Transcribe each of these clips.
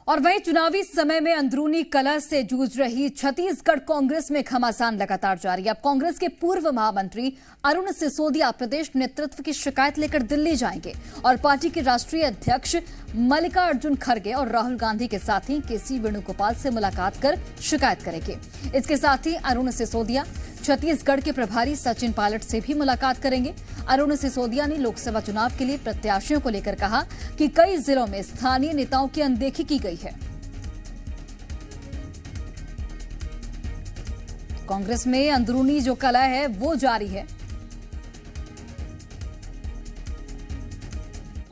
और वहीं चुनावी समय में अंदरूनी कलह से जूझ रही छत्तीसगढ़ कांग्रेस में घमासान लगातार जारी है। अब कांग्रेस के पूर्व महामंत्री अरुण सिसोदिया प्रदेश नेतृत्व की शिकायत लेकर दिल्ली जाएंगे और पार्टी के राष्ट्रीय अध्यक्ष मल्लिकार्जुन खड़गे और राहुल गांधी के साथी केसी वेणुगोपाल से मुलाकात कर शिकायत करेंगे। इसके साथ ही अरुण सिसोदिया छत्तीसगढ़ के प्रभारी सचिन पायलट से भी मुलाकात करेंगे। अरुण सिसोदिया ने लोकसभा चुनाव के लिए प्रत्याशियों को लेकर कहा कि कई जिलों में स्थानीय नेताओं की अनदेखी की गई है। कांग्रेस में अंदरूनी जो कलह है वो जारी है।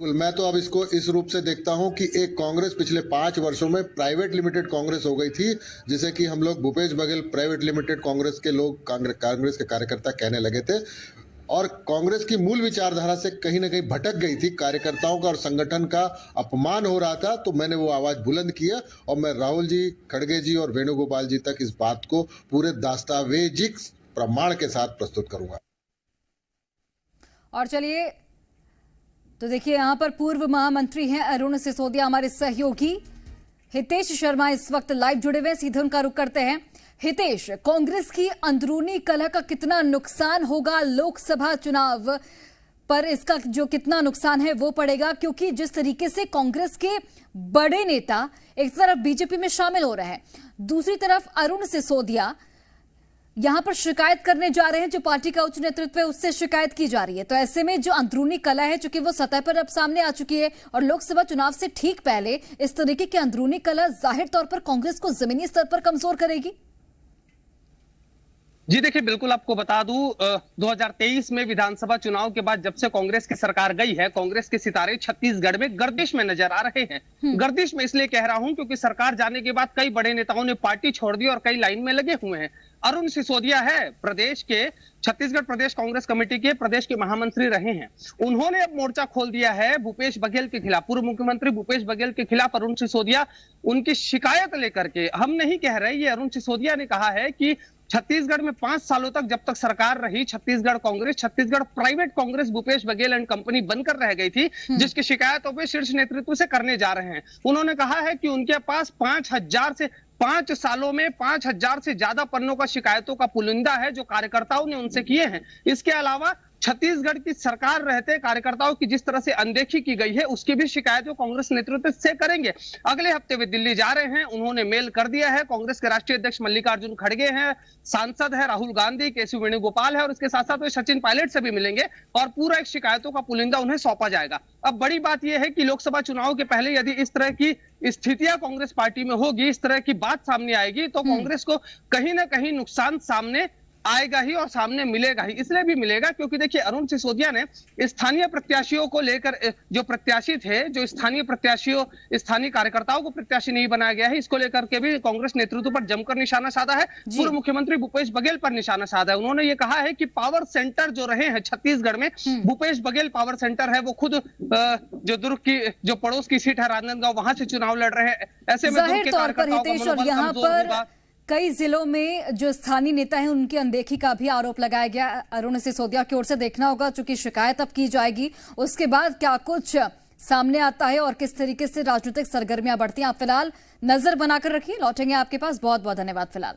मैं तो अब इसको इस रूप से देखता हूं कि एक कांग्रेस पिछले 5 वर्षों में प्राइवेट लिमिटेड कांग्रेस हो गई थी, जिसे कि हम लोग भूपेश बघेल प्राइवेट लिमिटेड कांग्रेस के लोग कांग्रेस के कार्यकर्ता कहने लगे थे और कांग्रेस की मूल विचारधारा से कहीं ना कहीं भटक गई थी। कार्यकर्ताओं का और संगठन का अपमान हो रहा था, तो मैंने वो आवाज बुलंद किया और मैं राहुल जी, खड़गे जी और वेणुगोपाल जी तक इस बात को पूरे दस्तावेजिक प्रमाण के साथ प्रस्तुत करूंगा। और चलिए तो देखिए, यहां पर पूर्व महामंत्री हैं अरुण सिसोदिया, हमारे सहयोगी हितेश शर्मा इस वक्त लाइव जुड़े हुए, सीधे उनका रुख करते हैं। हितेश, कांग्रेस की अंदरूनी कलह का कितना नुकसान होगा लोकसभा चुनाव पर, इसका जो कितना नुकसान है वो पड़ेगा, क्योंकि जिस तरीके से कांग्रेस के बड़े नेता एक तरफ बीजेपी में शामिल हो रहे हैं, दूसरी तरफ अरुण सिसोदिया यहां पर शिकायत करने जा रहे हैं, जो पार्टी का उच्च नेतृत्व है उससे शिकायत की जा रही है। तो ऐसे में जो अंदरूनी कलह है, चूंकि वो सतह पर अब सामने आ चुकी है और लोकसभा चुनाव से ठीक पहले इस तरीके की अंदरूनी कलह जाहिर तौर पर कांग्रेस को जमीनी स्तर पर कमजोर करेगी। जी देखिए, बिल्कुल आपको बता दूं, 2023 में विधानसभा चुनाव के बाद जब से कांग्रेस की सरकार गई है, कांग्रेस के सितारे छत्तीसगढ़ में गर्दिश में नजर आ रहे हैं। गर्दिश में इसलिए कह रहा हूं क्योंकि सरकार जाने के बाद कई बड़े नेताओं ने पार्टी छोड़ दी और कई लाइन में लगे हुए हैं। अरुण सिसोदिया है प्रदेश के छत्तीसगढ़ प्रदेश कांग्रेस कमेटी के प्रदेश के महामंत्री रहे हैं। उन्होंने अब मोर्चा खोल दिया है भूपेश बघेल के खिलाफ, पूर्व मुख्यमंत्री भूपेश बघेल के खिलाफ। अरुण सिसोदिया उनकी शिकायत लेकर के, हम नहीं कह रहे, ये अरुण सिसोदिया ने कहा है कि छत्तीसगढ़ में 5 सालों तक जब तक सरकार रही Chhattisgarh Congress, Chhattisgarh private Congress Bhupesh Baghel and company बनकर रह गई थी, जिसकी शिकायतों पे शीर्ष नेतृत्व से करने जा रहे हैं। उन्होंने कहा है कि उनके पास 5 सालों में 5000 से ज्यादा पन्नों का शिकायतों का पुलिंदा है जो कार्यकर्ताओं ने उनसे किए हैं। इसके अलावा छत्तीसगढ़ की सरकार रहते कार्यकर्ताओं की जिस तरह से अनदेखी की गई है, उसकी भी शिकायत वो कांग्रेस नेतृत्व से करेंगे। अगले हफ्ते वे दिल्ली जा रहे हैं, उन्होंने मेल कर दिया है। कांग्रेस के राष्ट्रीय अध्यक्ष मल्लिकार्जुन खड़गे हैं, सांसद है राहुल गांधी, केसी वेणुगोपाल है और इसके साथ साथ वे सचिन पायलट से भी मिलेंगे और पूरा एक शिकायतों का पुलिंदा उन्हें सौंपा जाएगा। अब बड़ी बात यह है कि लोकसभा चुनाव के पहले यदि इस तरह की स्थितियां कांग्रेस पार्टी में होगी, इस तरह की बात सामने आएगी, तो कांग्रेस को कहीं ना कहीं नुकसान सामने आएगा ही और सामने मिलेगा ही। इसलिए भी मिलेगा क्योंकि देखिए, अरुण सिसोदिया ने स्थानीय प्रत्याशियों को लेकर, जो प्रत्याशी थे, जो स्थानीय प्रत्याशियों, स्थानीय कार्यकर्ताओं को प्रत्याशी नहीं बनाया गया है, इसको लेकर के भी कांग्रेस नेतृत्व पर जमकर निशाना साधा है। पूर्व मुख्यमंत्री भूपेश बघेल पर निशाना साधा है। उन्होंने ये कहा है कि पावर सेंटर जो रहे हैं छत्तीसगढ़ में, भूपेश बघेल पावर सेंटर है, वो खुद जो दुर्ग की, जो पड़ोस की सीट है राजनांदगांव, वहां से चुनाव लड़ रहे हैं। ऐसे में दुर्ग के कार्यकर्ताओं का मनोबल कमजोर होगा। कई जिलों में जो स्थानीय नेता हैं उनकी अनदेखी का भी आरोप लगाया गया अरुण सिसोदिया की ओर से। देखना होगा, चूंकि शिकायत अब की जाएगी, उसके बाद क्या कुछ सामने आता है और किस तरीके से राजनीतिक सरगर्मियां बढ़ती हैं। आप फिलहाल नजर बनाकर रखिए, लौटेंगे आपके पास। बहुत बहुत धन्यवाद फिलहाल।